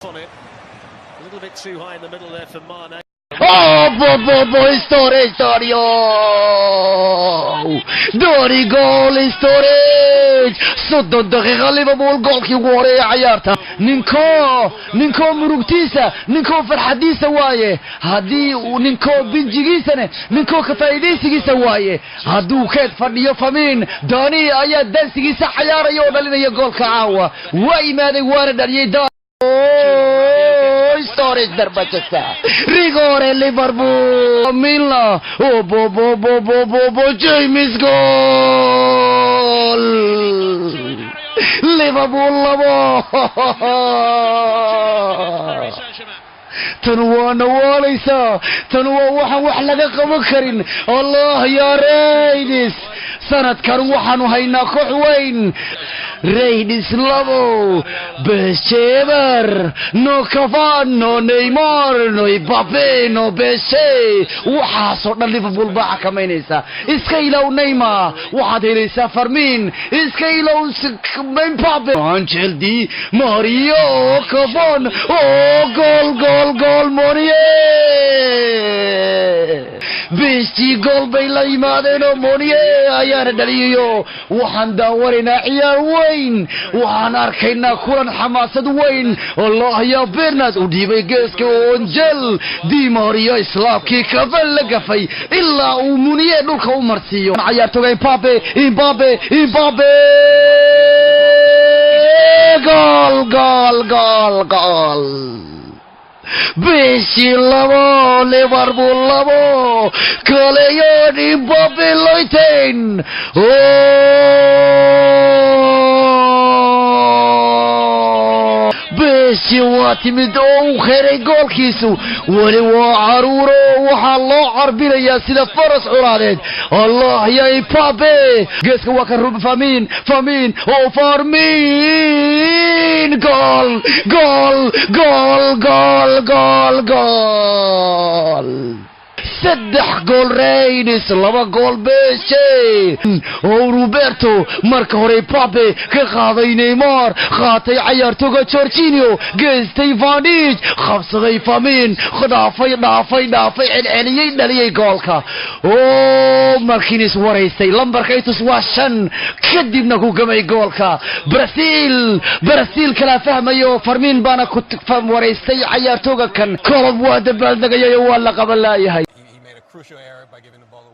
On it. A little bit too high in the middle there for Mane. Storio! Dori gol storage! Soddon daqiiqo Liverpool goolkii ugu horeeyay ciyaarta. Ninko murugtiisa, ninko farxadiisa waaye. Haddii uu ninko binjigiisana, ninko ka faa'iideysigiisa waaye. Hadduu keed fadhiyo Famin, Dani ayaa dansigiisa ciyaaraya oo dhalinaya goolka caawa. Waa imaaday waana dhaliyay storage darbajasta rigore Liverpool Milan James goal Liverpool labo تنوانا واليسا تنوا وح لغا قبا كرين الله يا ريدس سنة كروحان وهينا كحوين ريدس لابو بشيبر نو كفان نو نيمار نو إبابي نو بشي وحاصرنا ليفربول باعا كمينيسا إسكيلو نيمار وحاديريسا فرمين إسكيلو مبابي أنشيل دي ماريو كفان جول مونيه بيستي جول بيلا يمادينو مونيه ayaana dhaliyo waxaan daawareynaa ciyaar weyn waxaan arkaynaa kulan xamaasad weyn Allah ya Bernard u dhiibay geeska Angel Di Maria islaamkii ka balagafay ilaa uu muniye dhulka u marsiyo ciyaartoyga Mbappe goal Bisi labo Liverpool labo Kaleyon Mbappe Leuten بيسي واتمد او خيري جول كيسو ولي وعرورو وحالله عربينا يا سيدة فرس عرادين الله يا إبابي جيسك وكان روب فامين او فارمين جول سدح جول رينس لبا جول بيشي او روبرتو مارك هوري بابي كخاضي نيمار خاطي عيارتوغا تشورتينيو جيستي فانيج خبصغي فامين خدافي العليين دليي جولكا او ماركينيس وريستي لمبركيتوس واشن كدبنا كو جمعي جولكا برازيل كلا فهميو فرمين بانا كنت فهم وريستي عيارتوغا كان كولب وادبال نغيو ولا قبل لا يهي Crucial error by giving the ball away.